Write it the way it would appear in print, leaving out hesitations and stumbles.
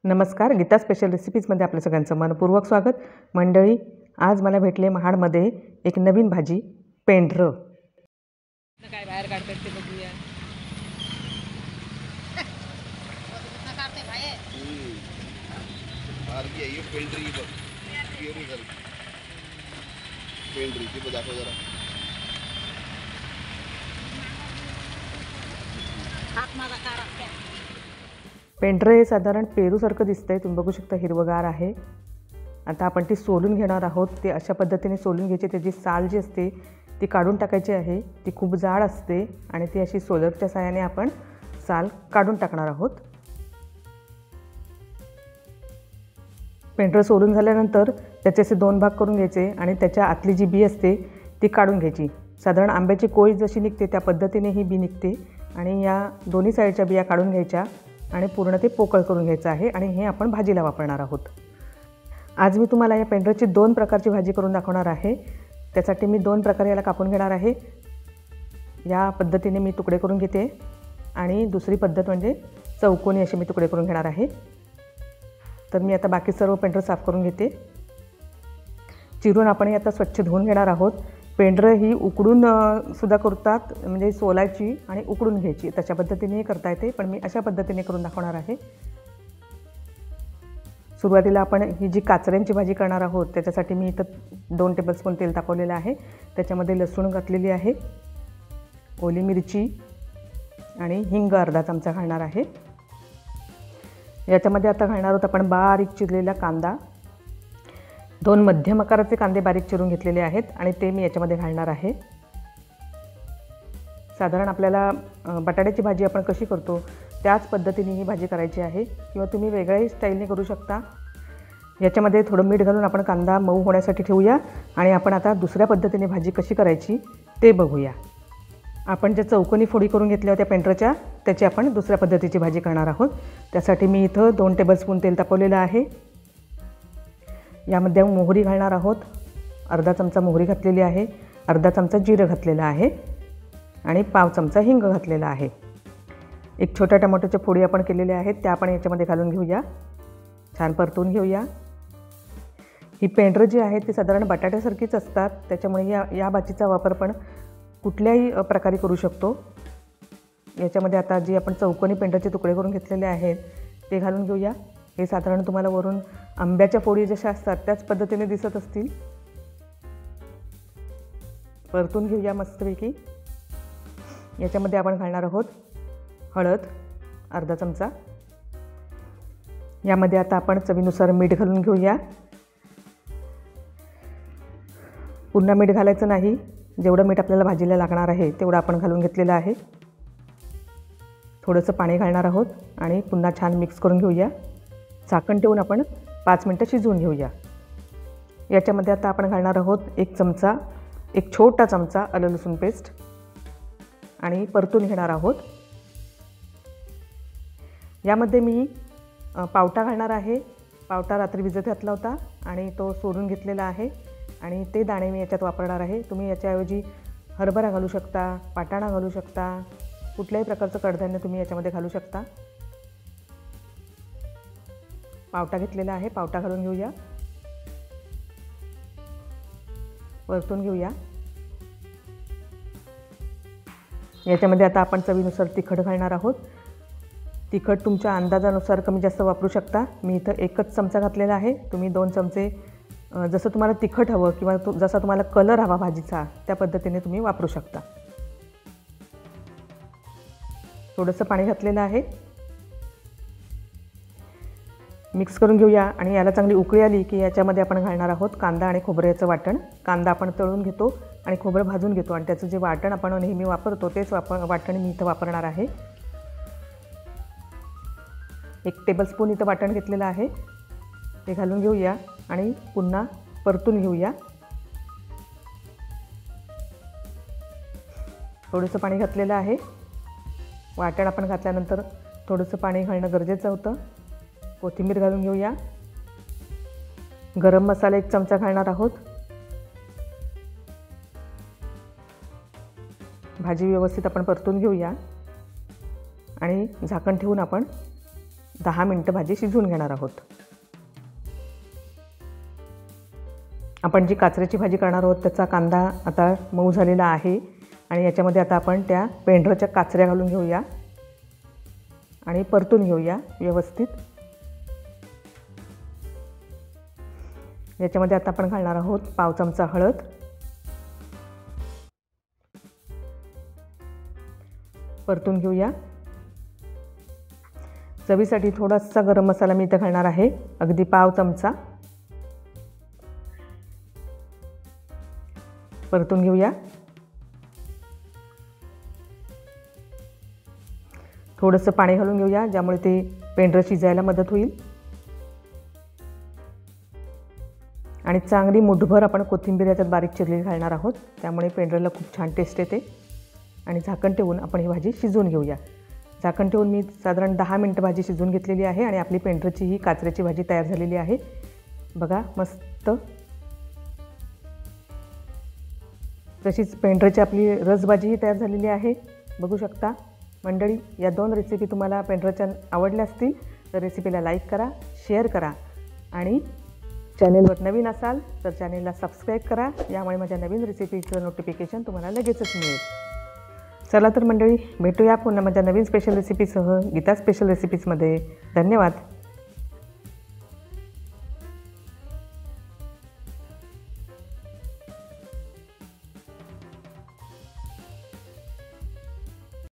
नमस्कार, गीता स्पेशल रेसिपीजमध्ये आपलं सगळ्यांचं मनपूर्वक स्वागत. मंडळी, आज मला भेटले महाडमध्ये एक नवीन भाजी, पेंढरं. काय बाहेर काढतात ते बघूया. पेंढरं हे साधारण पेरूसारखं दिसतंय. तुम्ही बघू शकता, हिरवगार आहे. आता आपण ती सोलून घेणार आहोत. ते अशा पद्धतीने सोलून घ्यायची. त्याची साल जी असते ती काढून टाकायची आहे. ती खूप जाड असते आणि ती अशी सोलरच्या साहाय्याने आपण साल काढून टाकणार आहोत. पेंढरं सोलून झाल्यानंतर त्याचे असे दोन भाग करून घ्यायचे आणि त्याच्या आतली जी बी असते ती काढून घ्यायची. साधारण आंब्याची कोळी जशी निघते त्या पद्धतीने ही बी निघते आणि या दोन्ही साईडच्या बिया काढून घ्यायच्या आणि पूर्ण ते पोकळ करून घ्यायचं आहे आणि हे आपण भाजीला वापरणार आहोत. आज मी तुम्हाला या पेंढरची दोन प्रकारची भाजी करून दाखवणार आहे. त्यासाठी मी दोन प्रकारे याला कापून घेणार आहे. या पद्धतीने मी तुकडे करून घेते आणि दुसरी पद्धत म्हणजे चौकोनी असे मी तुकडे करून घेणार आहे. तर मी आता बाकी सर्व पेंढरं साफ करून घेते. चिरून आपण हे आता स्वच्छ धुवून घेणार आहोत. पेंढरं ही उकडून सुद्धा करतात, म्हणजे सोलायची आणि उकडून घ्यायची, तशा पद्धतीनेही करता येते, पण मी अशा पद्धतीने करून दाखवणार आहे. सुरुवातीला आपण ही जी काचऱ्यांची भाजी करणार आहोत त्याच्यासाठी मी इथं 2 टेबलस्पून तेल तापवलेलं आहे. त्याच्यामध्ये लसूण घातलेली आहे, ओली मिरची आणि हिंग अर्धा चमचा घालणार आहे. याच्यामध्ये आता घालणार आहोत आपण बारीक चिरलेला कांदा. 2 मध्यम आकाराचे कांदे बारीक चिरून घेतलेले आहेत आणि ते मी याच्यामध्ये घालणार आहे. साधारण आपल्याला बटाट्याची भाजी आपण कशी करतो त्याच पद्धतीने ही भाजी करायची आहे, किंवा तुम्ही वेगळ्याही स्टाईलने करू शकता. याच्यामध्ये थोडं मीठ घालून आपण कांदा मऊ होण्यासाठी ठेवूया आणि आपण आता दुसऱ्या पद्धतीने भाजी कशी करायची ते बघूया. आपण ज्या चौकोनी फोडी करून घेतल्या होत्या पेंढरच्या, त्याची आपण दुसऱ्या पद्धतीची भाजी करणार आहोत. त्यासाठी मी इथं 2 टेबलस्पून तेल तापवलेलं आहे. यामध्ये मोहरी घालणार आहोत. अर्धा चमचा मोहरी घातलेली आहे, अर्धा चमचा जिरं घातलेलं आहे आणि पाव चमचा हिंग घातलेला आहे. एक छोट्या टमाटोच्या फोडी आपण केलेल्या आहेत, त्या आपण याच्यामध्ये घालून घेऊया. छान परतून घेऊया. ही पेंढरं जी आहे ती साधारण बटाट्यासारखीच असतात, त्याच्यामुळे या भाजीचा वापर पण कुठल्याही प्रकारे करू शकतो. याच्यामध्ये आता जी आपण चौकोनी पेंढरचे तुकडे करून घेतलेले आहेत ते घालून घेऊया. हे साधारण तुम्हाला वरून आंब्याच्या फोडी जशा असतात त्याच पद्धतीने दिसत असतील. परतून घेऊया मस्तपैकी. याच्यामध्ये आपण घालणार आहोत हळद अर्धा चमचा. यामध्ये आता आपण चवीनुसार मीठ घालून घेऊया. पुन्हा मीठ घालायचं नाही, जेवढं मीठ आपल्याला भाजीला लागणार आहे तेवढं आपण घालून घेतलेलं आहे. थोडंसं पाणी घालणार आहोत आणि पुन्हा छान मिक्स करून घेऊया. झाकण ठेवून आपण 5 मिनटं शिजवून घेऊया. याच्यामध्ये आता आपण घालणार आहोत एक छोटा चमचा आलं लसूण पेस्ट आणि परतून घेणार आहोत. यामध्ये मी पावटा घालणार आहे. पावटा रात्री भिजत घातला होता आणि तो सोलून घेतलेला आहे आणि ते दाणे मी याच्यात वापरणार आहे. तुम्ही याच्याऐवजी हरभरा घालू शकता, वाटाणा घालू शकता, कुठल्याही प्रकारचं कडधान्य तुम्ही याच्यामध्ये घालू शकता. पावटा घेतलेला आहे, पावटा घालून घेऊया. परतून घेऊया. याच्यामध्ये आता आपण चवीनुसार तिखट घालणार आहोत. तिखट तुमच्या अंदाजानुसार कमी जास्त वापरू शकता. मी इथं 1च चमचा घातलेला आहे. तुम्ही 2 चमचे जसं तुम्हाला तिखट हवं किंवा जसा तुम्हाला कलर हवा भाजीचा त्या पद्धतीने तुम्ही वापरू शकता. थोडंसं पाणी घातलेलं आहे. मिक्स करून घेऊया आणि याला चांगली उकळी आली की याच्यामध्ये आपण घालणार आहोत कांदा आणि खोबऱ्याचं वाटण. कांदा आपण तळून घेतो आणि खोबरं भाजून घेतो आणि त्याचं जे वाटण आपण नेहमी वापरतो तेच वाटण मी इथं वापरणार आहे. 1 टेबलस्पून इथं वाटण घेतलेलं आहे, ते घालून घेऊया आणि पुन्हा परतून घेऊया. थोडंसं पाणी घातलेलं आहे. वाटण आपण घातल्यानंतर थोडंसं पाणी घालणं गरजेचं होतं. कोथिंबीर घालून घेऊया. गरम मसाला 1 चमचा घालणार आहोत. भाजी व्यवस्थित आपण परतून घेऊया आणि झाकण ठेवून आपण 10 मिनटं भाजी शिजवून घेणार आहोत. आपण जी काचऱ्याची भाजी करणार आहोत त्याचा कांदा आता मऊ झालेला आहे आणि याच्यामध्ये आता आपण त्या पेंढराच्या काचऱ्या घालून घेऊया आणि परतून घेऊया व्यवस्थित. याच्यामध्ये आता आपण घालणार आहोत पाव चमचा हळद, परतून घेऊया. चवीसाठी थोडासा गरम मसाला मी इथे घालणार आहे, अगदी पाव चमचा. परतून घेऊया. थोडंसं पाणी घालून घेऊया ज्यामुळे ते पेंढरं शिजायला मदत होईल. आणि चांगली मुठभर आपण कोथिंबीर याच्यात बारीक चिरलेली घालणार आहोत, त्यामुळे पेंढऱ्याला खूप छान टेस्ट येते. आणि झाकण ठेवून आपण ही भाजी शिजवून घेऊया. झाकण ठेवून मी साधारण 10 मिनटं भाजी शिजवून घेतलेली आहे आणि आपली पेंढऱ्याची ही काचऱ्याची भाजी तयार झालेली आहे. बघा मस्त. तशीच पेंढऱ्याची आपली रसभाजीही तयार झालेली आहे, बघू शकता. मंडळी, या 2 रेसिपी तुम्हाला पेंढऱ्याच्या आवडल्या असतील तर रेसिपीला लाईक करा, शेअर करा आणि चॅनेलवर नवीन असाल तर चॅनेलला सबस्क्राईब करा. यामुळे माझ्या नवीन रेसिपीचं नोटिफिकेशन तुम्हाला लगेचच मिळेल. चला तर मंडळी, भेटूया पुन्हा माझ्या नवीन स्पेशल रेसिपीसह गीता स्पेशल रेसिपीजमध्ये. धन्यवाद.